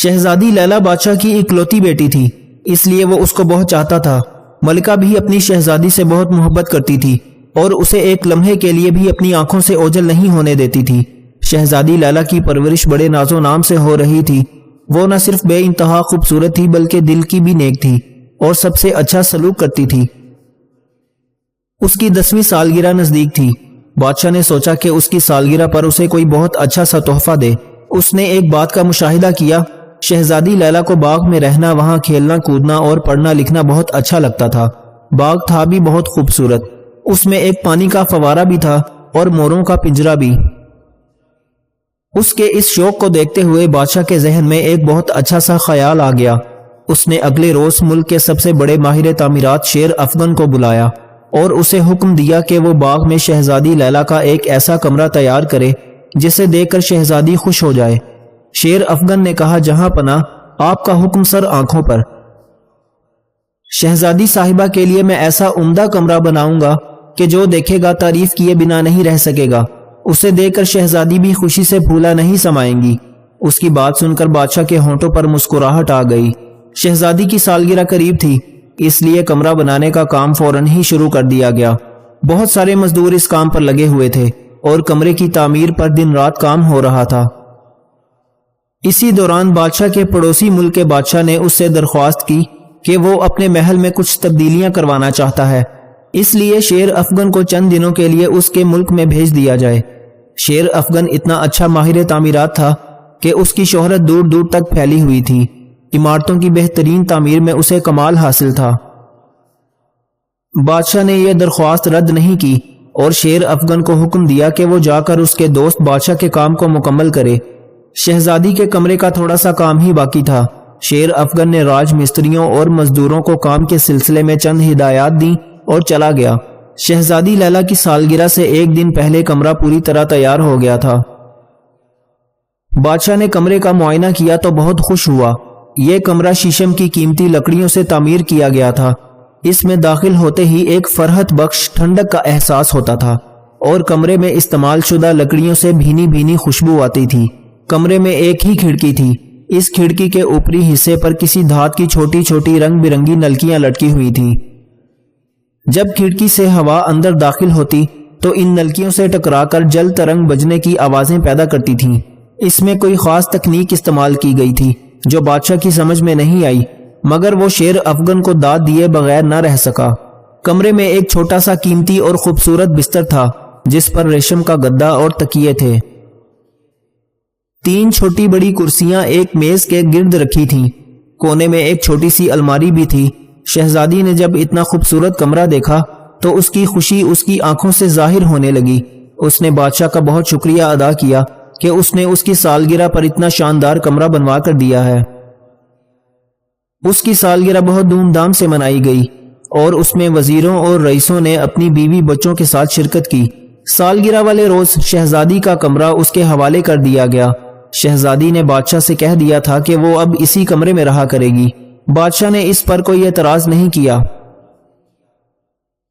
شہزادی لیلا بادشاہ کی اکلوتی بیٹی تھی، اس لیے وہ اس کو بہت چاہتا تھا۔ ملکہ بھی اپنی شہزادی سے بہت محبت کرتی تھی اور اسے ایک لمحے کے لیے بھی اپنی آنکھوں سے اوجھل نہیں ہونے دیتی تھی۔ شہزادی لیلا کی پرورش بڑے ناز و نام سے ہو رہی تھی۔ وہ نہ صرف بے انتہا خوبصورت تھی بلکہ دل کی بھی نیک تھی اور سب سے اچھا سلوک کرتی تھی۔ اس کی 10ویں سالگرہ نزدیک تھی۔ بادشاہ نے سوچا کہ اس کی سالگرہ پر اسے کوئی بہت اچھا سا تحفہ دے۔ اس نے ایک بات کا مشاہدہ کیا، شہزادی لیلا کو باغ میں رہنا، وہاں کھیلنا کودنا اور پڑھنا لکھنا بہت اچھا لگتا تھا۔ باغ تھا بھی بہت خوبصورت، اس میں ایک پانی کا فوارہ بھی تھا اور موروں کا پنجرہ بھی۔ اس کے اس شوق کو دیکھتے ہوئے بادشاہ کے ذہن میں ایک بہت اچھا سا خیال آ گیا۔ اس نے اگلے روز ملک کے سب سے بڑے ماہر تعمیرات شیر افغن کو بلایا اور اسے حکم دیا کہ وہ باغ میں شہزادی لیلا کا ایک ایسا کمرہ تیار کرے جسے دیکھ کر شہزادی خوش ہو جائے۔ شیر افغن نے کہا، جہاں پناہ، آپ کا حکم سر آنکھوں پر۔ شہزادی صاحبہ کے لیے میں ایسا عمدہ کمرہ بناؤں گا کہ جو دیکھے گا تعریف کیے بنا نہیں رہ سکے گا۔ اسے دیکھ کر شہزادی بھی خوشی سے پھولا نہیں سمائیں گی۔ اس کی بات سن کر بادشاہ کے ہونٹوں پر مسکراہٹ آ گئی۔ شہزادی کی سالگرہ قریب تھی، اس لیے کمرہ بنانے کا کام فوراً ہی شروع کر دیا گیا۔ بہت سارے مزدور اس کام پر لگے ہوئے تھے اور کمرے کی تعمیر پر دن رات کام ہو رہا تھا۔ اسی دوران بادشاہ کے پڑوسی ملک کے بادشاہ نے اس سے درخواست کی کہ وہ اپنے محل میں کچھ تبدیلیاں کروانا چاہتا ہے، اس لیے شیر افغن کو چند دنوں کے لیے اس کے ملک میں بھیج دیا جائے۔ شیر افغن اتنا اچھا ماہر تعمیرات تھا کہ اس کی شہرت دور دور تک پھیلی ہوئی تھی۔ عمارتوں کی بہترین تعمیر میں اسے کمال حاصل تھا۔ بادشاہ نے یہ درخواست رد نہیں کی اور شیر افغن کو حکم دیا کہ وہ جا کر اس کے دوست بادشاہ کے کام کو مکمل کرے۔ شہزادی کے کمرے کا تھوڑا سا کام ہی باقی تھا۔ شیر افغن نے راج مستریوں اور مزدوروں کو کام کے سلسلے میں چند ہدایات دیں اور چلا گیا۔ شہزادی لیلا کی سالگرہ سے ایک دن پہلے کمرہ پوری طرح تیار ہو گیا تھا۔ بادشاہ نے کمرے کا معائنہ کیا تو بہت خوش ہوا۔ یہ کمرہ شیشم کی قیمتی لکڑیوں سے تعمیر کیا گیا تھا۔ اس میں داخل ہوتے ہی ایک فرحت بخش ٹھنڈک کا احساس ہوتا تھا اور کمرے میں استعمال شدہ لکڑیوں سے بھینی بھینی خوشبو آتی تھی۔ کمرے میں ایک ہی کھڑکی تھی۔ اس کھڑکی کے اوپری حصے پر کسی دھات کی چھوٹی چھوٹی رنگ برنگی نلکیاں لٹکی ہوئی تھیں۔ جب کھڑکی سے ہوا اندر داخل ہوتی تو ان نلکیوں سے ٹکرا کر جل ترنگ بجنے کی آوازیں پیدا کرتی تھیں۔ اس میں کوئی خاص تکنیک استعمال کی گئی تھی جو بادشاہ کی سمجھ میں نہیں آئی، مگر وہ شیر افغن کو داد دیے بغیر نہ رہ سکا۔ کمرے میں ایک چھوٹا سا قیمتی اور خوبصورت بستر تھا جس پر ریشم کا گدا اور تکیے تھے۔ 3 چھوٹی بڑی کرسیاں ایک میز کے گرد رکھی تھیں۔ کونے میں ایک چھوٹی سی الماری بھی تھی۔ شہزادی نے جب اتنا خوبصورت کمرہ دیکھا تو اس کی خوشی اس کی آنکھوں سے ظاہر ہونے لگی۔ اس نے بادشاہ کا بہت شکریہ ادا کیا کہ اس نے اس کی سالگرہ پر اتنا شاندار کمرہ بنوا کر دیا ہے۔ اس کی سالگرہ بہت دھوم دھام سے منائی گئی اور اس میں وزیروں اور رئیسوں نے اپنی بیوی بچوں کے ساتھ شرکت کی۔ سالگرہ والے روز شہزادی کا کمرہ اس کے حوالے کر دیا گیا۔ شہزادی نے بادشاہ سے کہہ دیا تھا کہ وہ اب اسی کمرے میں رہا کرے گی۔ بادشاہ نے اس پر کوئی اعتراض نہیں کیا۔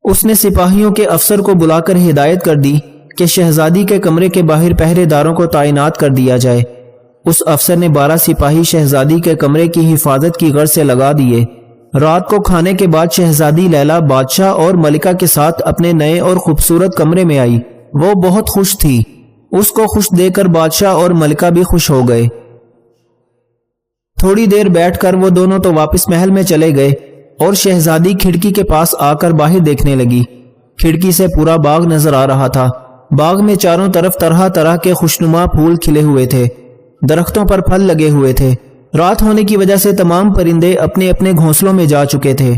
اس نے سپاہیوں کے افسر کو بلا کر ہدایت کر دی کہ شہزادی کے کمرے کے باہر پہرے داروں کو تعینات کر دیا جائے۔ اس افسر نے 12 سپاہی شہزادی کے کمرے کی حفاظت کی غرض سے لگا دیے۔ رات کو کھانے کے بعد شہزادی لیلا بادشاہ اور ملکہ کے ساتھ اپنے نئے اور خوبصورت کمرے میں آئی۔ وہ بہت خوش تھی۔ اس کو خوش دیکھ کر بادشاہ اور ملکہ بھی خوش ہو گئے۔ تھوڑی دیر بیٹھ کر وہ دونوں تو واپس محل میں چلے گئے اور شہزادی کھڑکی کے پاس آ کر باہر دیکھنے لگی۔ کھڑکی سے پورا باغ نظر آ رہا تھا۔ باغ میں چاروں طرف طرح طرح کے خوشنما پھول کھلے ہوئے تھے۔ درختوں پر پھل لگے ہوئے تھے۔ رات ہونے کی وجہ سے تمام پرندے اپنے اپنے گھونسلوں میں جا چکے تھے۔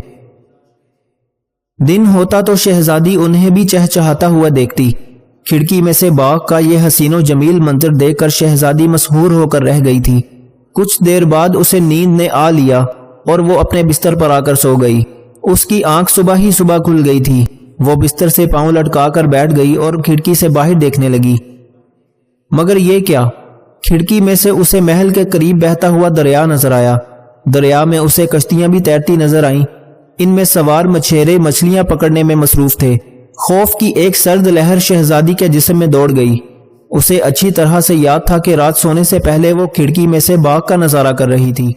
دن ہوتا تو شہزادی انہیں بھی چہچہاتا ہوا دیکھتی۔ کھڑکی میں سے باغ کا یہ حسین و جمیل منظر دیکھ کر شہزادی مسحور ہو کر رہ گئی تھی۔ کچھ دیر بعد اسے نیند نے آ لیا اور وہ اپنے بستر پر آ کر سو گئی۔ اس کی آنکھ صبح ہی صبح کھل گئی تھی۔ وہ بستر سے پاؤں لٹکا کر بیٹھ گئی اور کھڑکی سے باہر دیکھنے لگی۔ مگر یہ کیا؟ کھڑکی میں سے اسے محل کے قریب بہتا ہوا دریا نظر آیا۔ دریا میں اسے کشتیاں بھی تیرتی نظر آئیں۔ ان میں سوار مچھیرے مچھلیاں پکڑنے میں مصروف تھے۔ خوف کی ایک سرد لہر شہزادی کے جسم میں دوڑ گئی۔ اسے اچھی طرح سے یاد تھا کہ رات سونے سے پہلے وہ کھڑکی میں سے باغ کا نظارہ کر رہی تھی۔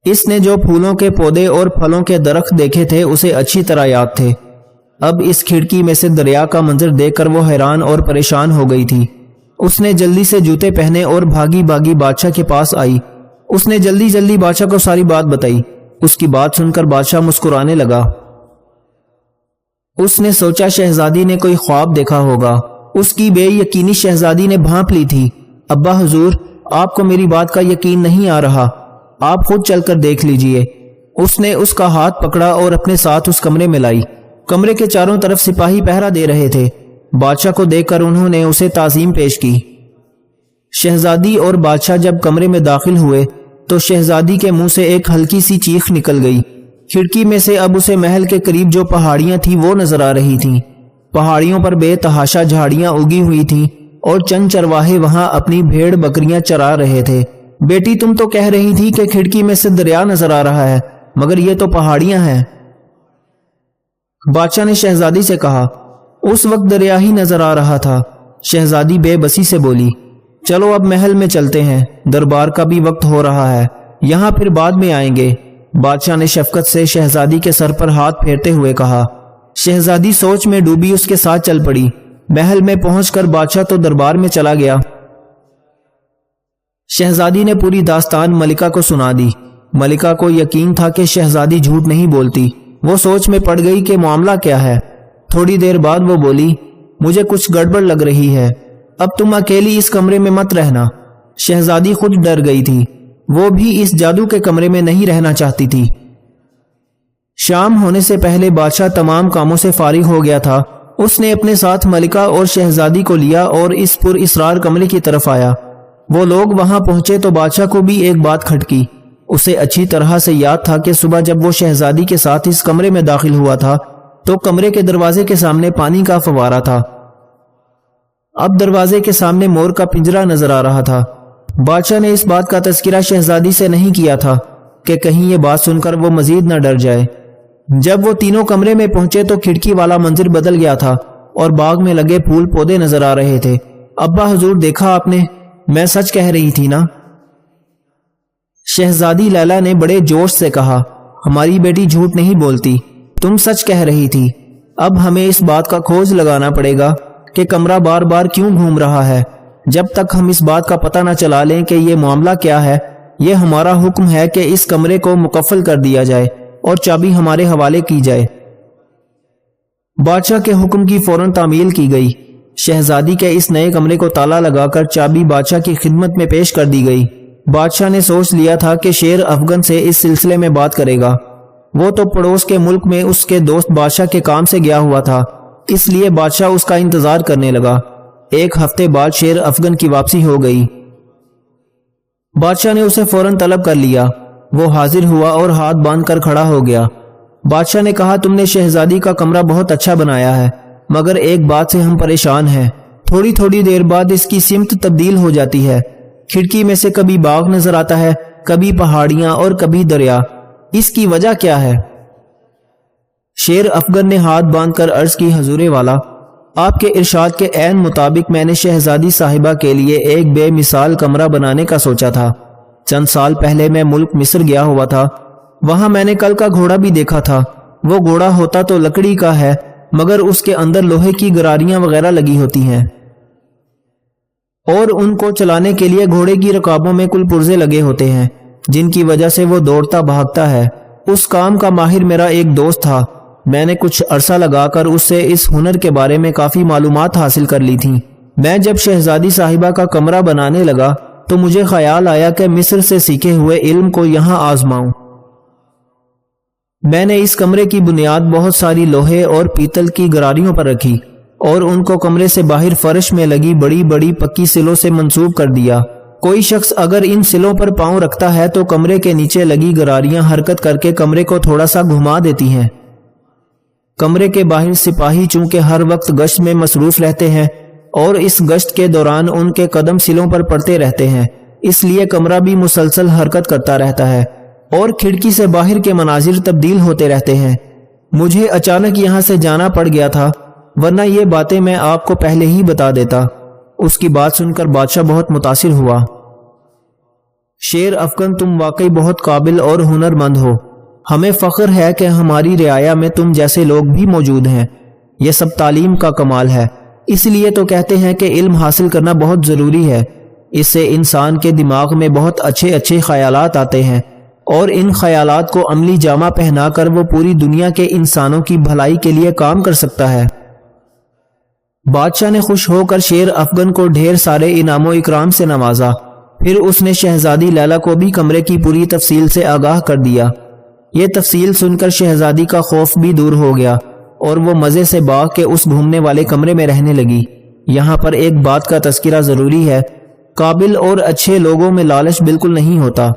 اس نے جو پھولوں کے پودے اور پھلوں کے درخت دیکھے تھے اسے اچھی طرح یاد تھے۔ اب اس کھڑکی میں سے دریا کا منظر دیکھ کر وہ حیران اور پریشان ہو گئی تھی۔ اس نے جلدی سے جوتے پہنے اور بھاگی بھاگی بادشاہ کے پاس آئی۔ اس نے جلدی جلدی بادشاہ کو ساری بات بتائی۔ اس کی بات سن کر بادشاہ مسکرانے لگا۔ اس نے سوچا شہزادی نے کوئی خواب دیکھا ہوگا۔ اس کی بے یقینی شہزادی نے بھانپ لی تھی۔ ابا حضور، آپ کو میری بات کا یقین نہیں آ رہا، آپ خود چل کر دیکھ لیجئے۔ اس نے اس کا ہاتھ پکڑا اور اپنے ساتھ اس کمرے میں لائی۔ کمرے کے چاروں طرف سپاہی پہرا دے رہے تھے۔ بادشاہ کو دیکھ کر انہوں نے اسے تعظیم پیش کی۔ شہزادی اور بادشاہ جب کمرے میں داخل ہوئے تو شہزادی کے منہ سے ایک ہلکی سی چیخ نکل گئی۔ کھڑکی میں سے اب اسے محل کے قریب جو پہاڑیاں تھیں وہ نظر آ رہی تھیں۔ پہاڑیوں پر بے تحاشا جھاڑیاں اگی ہوئی تھیں اور چند چرواہے وہاں اپنی بھیڑ بکریاں چرا رہے تھے۔ بیٹی، تم تو کہہ رہی تھی کہ کھڑکی میں سے دریا نظر آ رہا ہے، مگر یہ تو پہاڑیاں ہیں۔ بادشاہ نے شہزادی سے کہا۔ اس وقت دریا ہی نظر آ رہا تھا۔ شہزادی بے بسی سے بولی، چلو اب محل میں چلتے ہیں، دربار کا بھی وقت ہو رہا ہے، یہاں پھر بعد میں آئیں گے۔ بادشاہ نے شفقت سے شہزادی کے سر پر ہاتھ پھیرتے ہوئے کہا۔ شہزادی سوچ میں ڈوبی اس کے ساتھ چل پڑی۔ محل میں پہنچ کر بادشاہ تو دربار میں چلا گیا۔ شہزادی نے پوری داستان ملکہ کو سنا دی۔ ملکہ کو یقین تھا کہ شہزادی جھوٹ نہیں بولتی۔ وہ سوچ میں پڑ گئی کہ معاملہ کیا ہے۔ تھوڑی دیر بعد وہ بولی، مجھے کچھ گڑبڑ لگ رہی ہے، اب تم اکیلی اس کمرے میں مت رہنا۔ شہزادی خود ڈر گئی تھی، وہ بھی اس جادو کے کمرے میں نہیں رہنا چاہتی تھی۔ شام ہونے سے پہلے بادشاہ تمام کاموں سے فارغ ہو گیا تھا۔ اس نے اپنے ساتھ ملکہ اور شہزادی کو لیا اور اس پر اسرار کمرے کی طرف آیا۔ وہ لوگ وہاں پہنچے تو بادشاہ کو بھی ایک بات کھٹکی۔ اسے اچھی طرح سے یاد تھا کہ صبح جب وہ شہزادی کے ساتھ اس کمرے میں داخل ہوا تھا تو کمرے کے دروازے کے سامنے پانی کا فوارہ تھا۔ اب دروازے کے سامنے مور کا پنجرا نظر آ رہا تھا۔ بادشاہ نے اس بات کا تذکرہ شہزادی سے نہیں کیا تھا کہ کہیں یہ بات سن کر وہ مزید نہ ڈر جائے۔ جب وہ تینوں کمرے میں پہنچے تو کھڑکی والا منظر بدل گیا تھا اور باغ میں لگے پھول پودے نظر آ رہے تھے۔ ابا حضور، دیکھا آپ نے، میں سچ کہہ رہی تھی نا؟ شہزادی لیلا نے بڑے جوش سے کہا، ہماری بیٹی جھوٹ نہیں بولتی، تم سچ کہہ رہی تھی۔ اب ہمیں اس بات کا کھوج لگانا پڑے گا کہ کمرہ بار بار کیوں گھوم رہا ہے۔ جب تک ہم اس بات کا پتہ نہ چلا لیں کہ یہ معاملہ کیا ہے، یہ ہمارا حکم ہے کہ اس کمرے کو مقفل کر دیا جائے اور چابی ہمارے حوالے کی جائے۔ بادشاہ کے حکم کی فوراً تعمیل کی گئی۔ شہزادی کے اس نئے کمرے کو تالا لگا کر چابی بادشاہ کی خدمت میں پیش کر دی گئی۔ بادشاہ نے سوچ لیا تھا کہ شیر افغن سے اس سلسلے میں بات کرے گا۔ وہ تو پڑوس کے ملک میں اس کے دوست بادشاہ کے کام سے گیا ہوا تھا، اس لیے بادشاہ اس کا انتظار کرنے لگا۔ ایک ہفتے بعد شیر افغن کی واپسی ہو گئی۔ بادشاہ نے اسے فوراً طلب کر لیا۔ وہ حاضر ہوا اور ہاتھ باندھ کر کھڑا ہو گیا۔ بادشاہ نے کہا، تم نے شہزادی کا کمرہ بہت اچھا بنایا ہے، مگر ایک بات سے ہم پریشان ہیں۔ تھوڑی تھوڑی دیر بعد اس کی سمت تبدیل ہو جاتی ہے۔ کھڑکی میں سے کبھی باغ نظر آتا ہے، کبھی پہاڑیاں اور کبھی دریا۔ اس کی وجہ کیا ہے؟ شیر افغن نے ہاتھ باندھ کر عرض کی، حضور والا، آپ کے ارشاد کے عین مطابق میں نے شہزادی صاحبہ کے لیے ایک بے مثال کمرہ بنانے کا سوچا تھا۔ چند سال پہلے میں ملک مصر گیا ہوا تھا، وہاں میں نے کل کا گھوڑا بھی دیکھا تھا۔ وہ گھوڑا ہوتا تو لکڑی کا ہے، مگر اس کے اندر لوہے کی گراریاں وغیرہ لگی ہوتی ہیں، اور ان کو چلانے کے لیے گھوڑے کی رکابوں میں کل پرزے لگے ہوتے ہیں، جن کی وجہ سے وہ دوڑتا بھاگتا ہے۔ اس کام کا ماہر میرا ایک دوست تھا، میں نے کچھ عرصہ لگا کر اس سے اس ہنر کے بارے میں کافی معلومات حاصل کر لی تھیں۔ میں جب شہزادی صاحبہ کا کمرہ بنانے لگا تو مجھے خیال آیا کہ مصر سے سیکھے ہوئے علم کو یہاں آزماؤں۔ میں نے اس کمرے کی بنیاد بہت ساری لوہے اور پیتل کی گراریوں پر رکھی اور ان کو کمرے سے باہر فرش میں لگی بڑی بڑی پکی سلوں سے منسوب کر دیا۔ کوئی شخص اگر ان سلوں پر پاؤں رکھتا ہے تو کمرے کے نیچے لگی گراریاں حرکت کر کے کمرے کو تھوڑا سا گھما دیتی ہیں۔ کمرے کے باہر سپاہی چونکہ ہر وقت گشت میں مصروف رہتے ہیں اور اس گشت کے دوران ان کے قدم سلوں پر پڑتے رہتے ہیں، اس لیے کمرہ بھی مسلسل حرکت کرتا رہتا ہے اور کھڑکی سے باہر کے مناظر تبدیل ہوتے رہتے ہیں۔ مجھے اچانک یہاں سے جانا پڑ گیا تھا، ورنہ یہ باتیں میں آپ کو پہلے ہی بتا دیتا۔ اس کی بات سن کر بادشاہ بہت متاثر ہوا۔ شیر افگن، تم واقعی بہت قابل اور ہنرمند ہو۔ ہمیں فخر ہے کہ ہماری رعایا میں تم جیسے لوگ بھی موجود ہیں۔ یہ سب تعلیم کا کمال ہے۔ اس لیے تو کہتے ہیں کہ علم حاصل کرنا بہت ضروری ہے۔ اس سے انسان کے دماغ میں بہت اچھے اچھے خیالات آتے ہیں، اور ان خیالات کو عملی جامہ پہنا کر وہ پوری دنیا کے انسانوں کی بھلائی کے لیے کام کر سکتا ہے۔ بادشاہ نے خوش ہو کر شیر افگن کو ڈھیر سارے انعام و اکرام سے نوازا۔ پھر اس نے شہزادی لیلا کو بھی کمرے کی پوری تفصیل سے آگاہ کر دیا۔ یہ تفصیل سن کر شہزادی کا خوف بھی دور ہو گیا، اور وہ مزے سے باغ کے اس گھومنے والے کمرے میں رہنے لگی۔ یہاں پر ایک بات کا تذکرہ ضروری ہے، قابل اور اچھے لوگوں میں لالچ بالکل نہیں ہوتا۔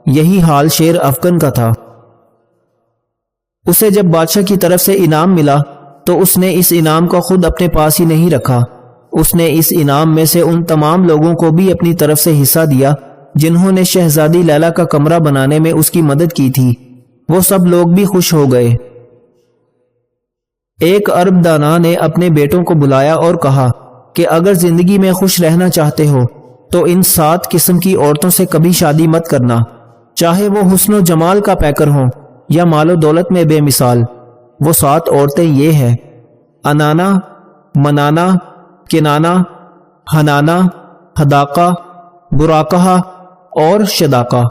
یہی حال شیر افگن کا تھا۔ اسے جب بادشاہ کی طرف سے انعام ملا تو اس نے اس انعام کو خود اپنے پاس ہی نہیں رکھا۔ اس نے اس انعام میں سے ان تمام لوگوں کو بھی اپنی طرف سے حصہ دیا جنہوں نے شہزادی لیلا کا کمرہ بنانے میں اس کی مدد کی تھی۔ وہ سب لوگ بھی خوش ہو گئے۔ ایک عرب دانا نے اپنے بیٹوں کو بلایا اور کہا کہ اگر زندگی میں خوش رہنا چاہتے ہو تو ان 7 قسم کی عورتوں سے کبھی شادی مت کرنا، چاہے وہ حسن و جمال کا پیکر ہوں یا مال و دولت میں بے مثال۔ وہ 7 عورتیں یہ ہیں: انانا، منانا، کنانا، حنانا، حداقہ، براقہ اور شداقہ۔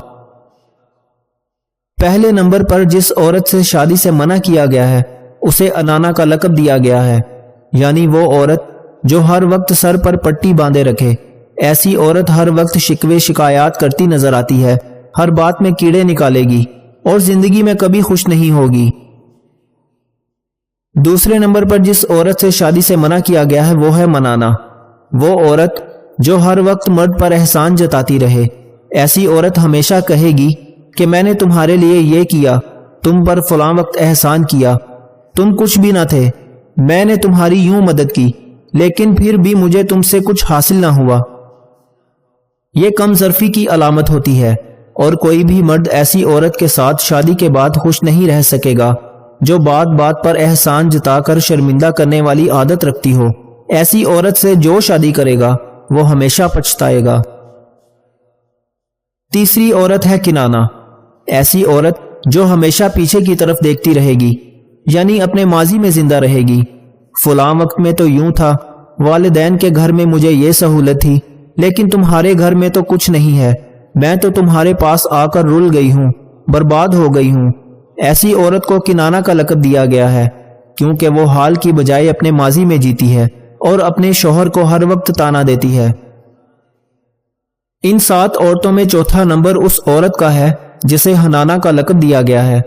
پہلے نمبر پر جس عورت سے شادی سے منع کیا گیا ہے اسے انانا کا لقب دیا گیا ہے، یعنی وہ عورت جو ہر وقت سر پر پٹی باندھے رکھے۔ ایسی عورت ہر وقت شکوے شکایات کرتی نظر آتی ہے، ہر بات میں کیڑے نکالے گی اور زندگی میں کبھی خوش نہیں ہوگی۔ دوسرے نمبر پر جس عورت سے شادی سے منع کیا گیا ہے وہ ہے منانا، وہ عورت جو ہر وقت مرد پر احسان جتاتی رہے۔ ایسی عورت ہمیشہ کہے گی کہ میں نے تمہارے لیے یہ کیا، تم پر فلاں وقت احسان کیا، تم کچھ بھی نہ تھے، میں نے تمہاری یوں مدد کی، لیکن پھر بھی مجھے تم سے کچھ حاصل نہ ہوا۔ یہ کم ظرفی کی علامت ہوتی ہے، اور کوئی بھی مرد ایسی عورت کے ساتھ شادی کے بعد خوش نہیں رہ سکے گا جو بات بات پر احسان جتا کر شرمندہ کرنے والی عادت رکھتی ہو۔ ایسی عورت سے جو شادی کرے گا وہ ہمیشہ پچھتائے گا۔ تیسری عورت ہے کنانا، ایسی عورت جو ہمیشہ پیچھے کی طرف دیکھتی رہے گی، یعنی اپنے ماضی میں زندہ رہے گی۔ فلاں وقت میں تو یوں تھا، والدین کے گھر میں مجھے یہ سہولت تھی، لیکن تمہارے گھر میں تو کچھ نہیں ہے، میں تو تمہارے پاس آ کر رل گئی ہوں، برباد ہو گئی ہوں۔ ایسی عورت کو کنانا کا لقب دیا گیا ہے، کیونکہ وہ حال کی بجائے اپنے ماضی میں جیتی ہے اور اپنے شوہر کو ہر وقت تانا دیتی ہے۔ ان 7 عورتوں میں چوتھا نمبر اس عورت کا ہے جسے حنانا کا لقب دیا گیا ہے۔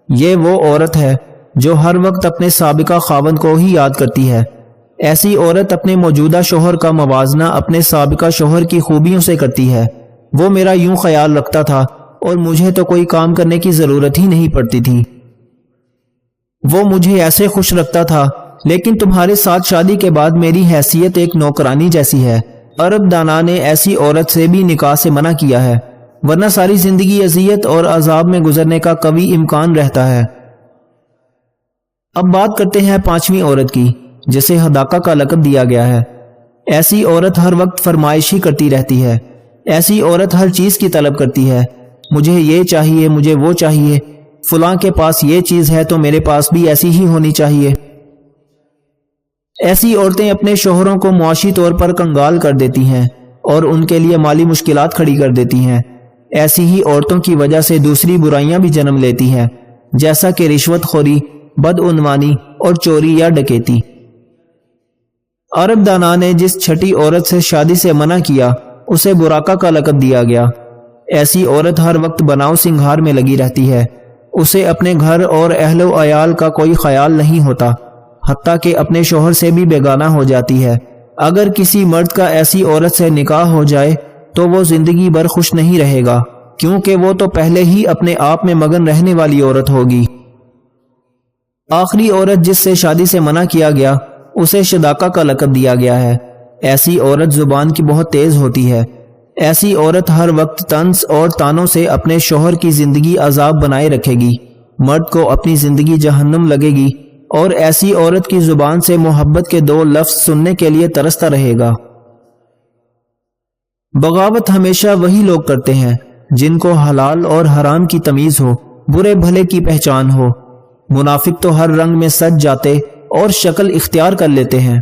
یہ وہ عورت ہے جو ہر وقت اپنے سابقہ خاوند کو ہی یاد کرتی ہے۔ ایسی عورت اپنے موجودہ شوہر کا موازنہ اپنے سابقہ شوہر کی خوبیوں سے کرتی ہے۔ وہ میرا یوں خیال رکھتا تھا اور مجھے تو کوئی کام کرنے کی ضرورت ہی نہیں پڑتی تھی، وہ مجھے ایسے خوش رکھتا تھا، لیکن تمہارے ساتھ شادی کے بعد میری حیثیت ایک نوکرانی جیسی ہے۔ عرب دانا نے ایسی عورت سے بھی نکاح سے منع کیا ہے، ورنہ ساری زندگی اذیت اور عذاب میں گزرنے کا قوی امکان رہتا ہے۔ اب بات کرتے ہیں 5ویں عورت کی، جسے حداقہ کا لقب دیا گیا ہے۔ ایسی عورت ہر وقت فرمائشی کرتی رہتی ہے۔ ایسی عورت ہر چیز کی طلب کرتی ہے، مجھے یہ چاہیے، مجھے وہ چاہیے، فلاں کے پاس یہ چیز ہے تو میرے پاس بھی ایسی ہی ہونی چاہیے۔ ایسی عورتیں اپنے شوہروں کو معاشی طور پر کنگال کر دیتی ہیں اور ان کے لیے مالی مشکلات کھڑی کر دیتی ہیں۔ ایسی ہی عورتوں کی وجہ سے دوسری برائیاں بھی جنم لیتی ہیں، جیسا کہ رشوت خوری، بدعنوانی اور چوری یا ڈکیتی۔ عرب دانا نے جس چھٹی عورت سے شادی سے منع کیا اسے براقہ کا لقب دیا گیا۔ ایسی عورت ہر وقت بناؤ سنگھار میں لگی رہتی ہے، اسے اپنے گھر اور اہل و عیال کا کوئی خیال نہیں ہوتا، حتیٰ کہ اپنے شوہر سے بھی بیگانہ ہو جاتی ہے۔ اگر کسی مرد کا ایسی عورت سے نکاح ہو جائے تو وہ زندگی بھر خوش نہیں رہے گا، کیونکہ وہ تو پہلے ہی اپنے آپ میں مگن رہنے والی عورت ہوگی۔ آخری عورت جس سے شادی سے منع کیا گیا اسے شداقہ کا لقب دیا گیا ہے۔ ایسی عورت زبان کی بہت تیز ہوتی ہے۔ ایسی عورت ہر وقت طنز اور تانوں سے اپنے شوہر کی زندگی عذاب بنائے رکھے گی۔ مرد کو اپنی زندگی جہنم لگے گی اور ایسی عورت کی زبان سے محبت کے 2 لفظ سننے کے لیے ترستا رہے گا۔ بغاوت ہمیشہ وہی لوگ کرتے ہیں جن کو حلال اور حرام کی تمیز ہو، برے بھلے کی پہچان ہو۔ منافق تو ہر رنگ میں سج جاتے اور شکل اختیار کر لیتے ہیں۔